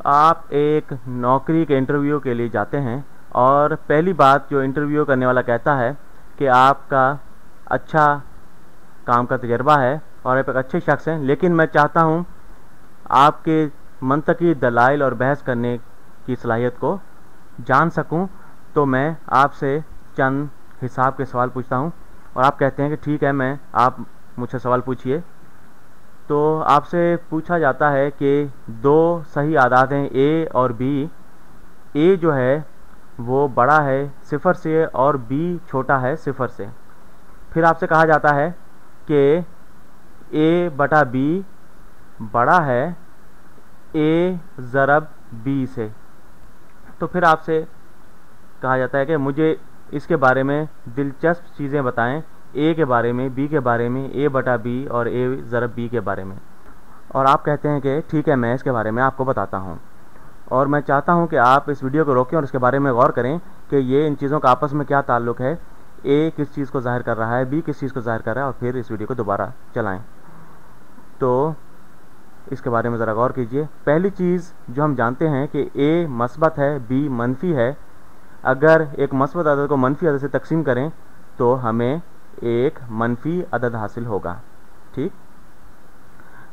आप एक नौकरी के इंटरव्यू के लिए जाते हैं और पहली बात जो इंटरव्यू करने वाला कहता है कि आपका अच्छा काम का तजर्बा है और आप एक अच्छे शख्स हैं, लेकिन मैं चाहता हूं आपके मंतकी दलाइल और बहस करने की सलाहियत को जान सकूं, तो मैं आपसे चंद हिसाब के सवाल पूछता हूं और आप कहते हैं कि ठीक है, आप मुझसे सवाल पूछिए। तो आपसे पूछा जाता है कि दो सही आदात हैं ए और बी। ए जो है वो बड़ा है 0 से और बी छोटा है 0 से। फिर आपसे कहा जाता है कि ए बटा बी बड़ा है ए ज़रब बी से। तो फिर आपसे कहा जाता है कि मुझे इसके बारे में दिलचस्प चीज़ें बताएं, ए के बारे में, बी के बारे में, ए बटा बी और ए ज़रब बी के बारे में। और आप कहते हैं कि ठीक है, मैं इसके बारे में आपको बताता हूँ। और मैं चाहता हूँ कि आप इस वीडियो को रोकें और इसके बारे में गौर करें कि ये इन चीज़ों का आपस में क्या ताल्लुक़ है, ए किस चीज़ को ज़ाहिर कर रहा है, बी किस चीज़ को ज़ाहिर कर रहा है, और फिर इस वीडियो को दोबारा चलाएँ। तो इसके बारे में ज़रा गौर कीजिए। पहली चीज़ जो हम जानते हैं कि ए मस्बत है, बी मनफी है। अगर एक मस्बत अदद को मनफी अदद से तकसीम करें तो हमें एक मनफी अदद हासिल होगा, ठीक।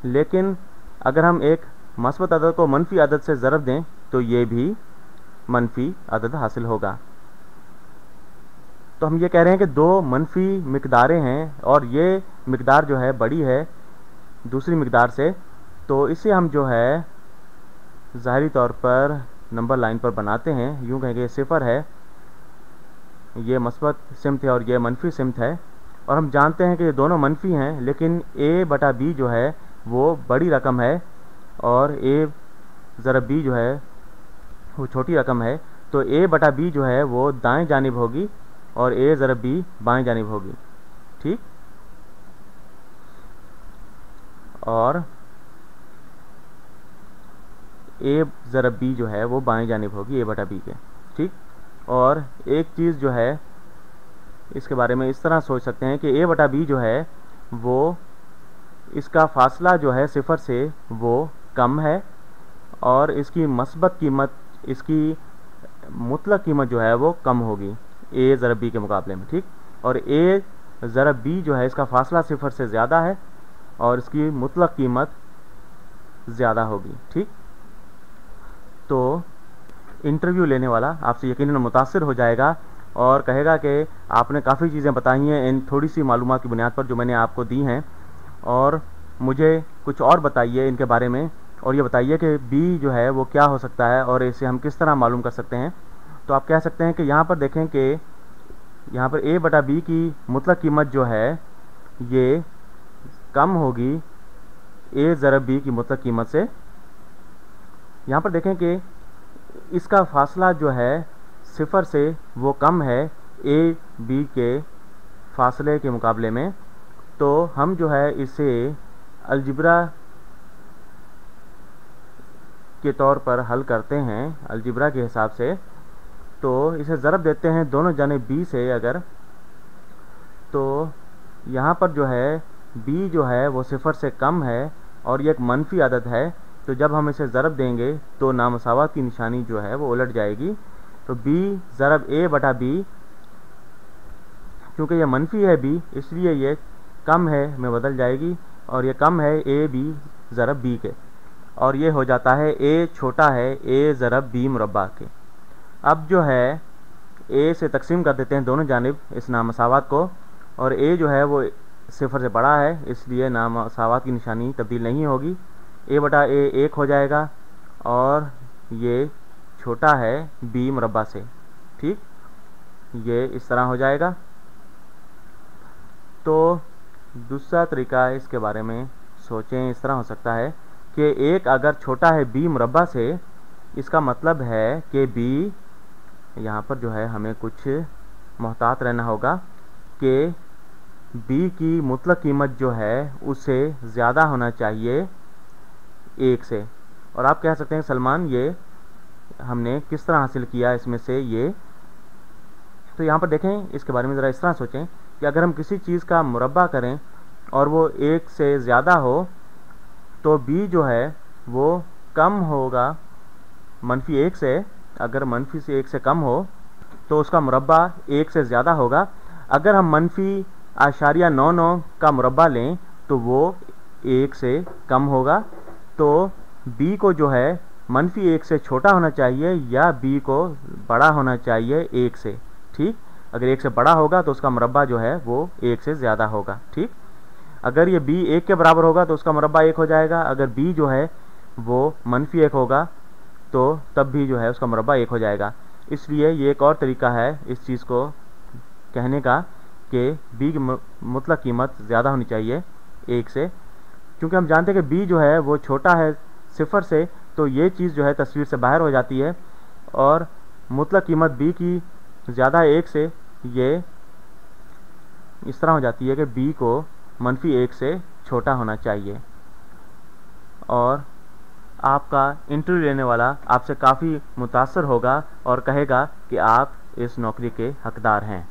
लेकिन अगर हम एक मस्बत अदद को मनफी अदद से ज़रब दें तो ये भी मनफी अदद हासिल होगा। तो हम ये कह रहे हैं कि दो मनफी मिकदारें हैं और ये मिकदार जो है बड़ी है दूसरी मिकदार से, तो इसे हम जो है ज़ाहिरी तौर पर नंबर लाइन पर बनाते हैं। यूँ कहेंगे 0 है, ये मस्बत सिमत है और ये मनफी सिमत है। और हम जानते हैं कि ये दोनों मनफी हैं, लेकिन ए बटा बी जो है वो बड़ी रकम है और ए ज़रब बी जो है वो छोटी रकम है। तो ए बटा बी जो है वो दाएं जानिब होगी और ए ज़रब बी बाएं जानिब होगी, ठीक। और ए ज़रब बी जो है वो बाएं जानिब होगी ए बटा बी के, ठीक। और एक चीज़ जो है इसके बारे में इस तरह सोच सकते हैं कि ए बटा बी जो है वो इसका फासला जो है 0 से वो कम है और इसकी मस्बत कीमत, इसकी मुतलक कीमत जो है वो कम होगी ए ज़रब बी के मुकाबले में, ठीक। और ए ज़रब बी जो है इसका फासला 0 से ज़्यादा है और इसकी मुतलक कीमत ज़्यादा होगी, ठीक। तो इंटरव्यू लेने वाला आपसे यकीनन मुतासिर हो जाएगा और कहेगा कि आपने काफ़ी चीज़ें बताई हैं इन थोड़ी सी मालूमात की बुनियाद पर जो मैंने आपको दी हैं, और मुझे कुछ और बताइए इनके बारे में, और ये बताइए कि बी जो है वो क्या हो सकता है और इसे हम किस तरह मालूम कर सकते हैं। तो आप कह सकते हैं कि यहाँ पर देखें कि यहाँ पर ए बटा बी की मुतलक कीमत जो है ये कम होगी ए ज़रब बी की मुतलक कीमत से। यहाँ पर देखें कि इसका फासला जो है 0 से वो कम है ए बी के फासले के मुकाबले में। तो हम जो है इसे अलजिब्रा के तौर पर हल करते हैं, अलजिब्रा के हिसाब से। तो इसे ज़रब देते हैं दोनों जानिब बी से अगर, तो यहाँ पर जो है बी जो है वो 0 से कम है और ये एक मनफी आदत है। तो जब हम इसे ज़रब देंगे तो नामसावत की निशानी जो है वो उलट जाएगी। तो बी ज़रब ए बटा बी, क्योंकि ये मनफी है बी इसलिए ये कम है में बदल जाएगी और ये कम है ए बी ज़रब बी के, और ये हो जाता है ए छोटा है ए ज़रब बी मुरब्बा के। अब जो है ए से तकसीम कर देते हैं दोनों जानिब इस नामसावत को, और ए जो है वो 0 से बड़ा है इसलिए नामसावत की निशानी तब्दील नहीं होगी, ए बटा ए 1 हो जाएगा और ये छोटा है बी मुरब्बा से, ठीक। ये इस तरह हो जाएगा। तो दूसरा तरीका इसके बारे में सोचें, इस तरह हो सकता है कि एक अगर छोटा है बी मुरब्बा से, इसका मतलब है कि बी, यहाँ पर जो है हमें कुछ मोहतात रहना होगा कि बी की मुतलक कीमत जो है उससे ज़्यादा होना चाहिए 1 से। और आप कह सकते हैं सलमान ये हमने किस तरह हासिल किया इसमें से ये। तो यहाँ पर देखें इसके बारे में ज़रा इस तरह सोचें कि अगर हम किसी चीज़ का मुरब्बा करें और वो 1 से ज़्यादा हो तो b जो है वो कम होगा -1 से, अगर -1 से कम हो तो उसका मुरब्बा 1 से ज़्यादा होगा। अगर हम -0.99 का मुरब्बा लें तो वो 1 से कम होगा। तो b को जो है -1 से छोटा होना चाहिए या b को बड़ा होना चाहिए 1 से। ठीक, अगर 1 से बड़ा होगा तो उसका मुरब्बा जो है वो 1 से ज़्यादा होगा। ठीक, अगर ये b 1 के बराबर होगा तो उसका मुरब्बा 1 हो जाएगा। अगर b जो है वो -1 होगा तो तब भी जो है उसका मुरब्बा 1 हो जाएगा। इसलिए ये एक और तरीका है इस चीज़ को कहने का कि b की मुतलक कीमत ज़्यादा होनी चाहिए 1 से, क्योंकि हम जानते हैं कि b जो है वो छोटा है 0 से, तो ये चीज़ जो है तस्वीर से बाहर हो जाती है और मुतलक कीमत b की ज़्यादा 1 से ये इस तरह हो जाती है कि b को -1 से छोटा होना चाहिए। और आपका इंटरव्यू लेने वाला आपसे काफ़ी मुतासर होगा और कहेगा कि आप इस नौकरी के हकदार हैं।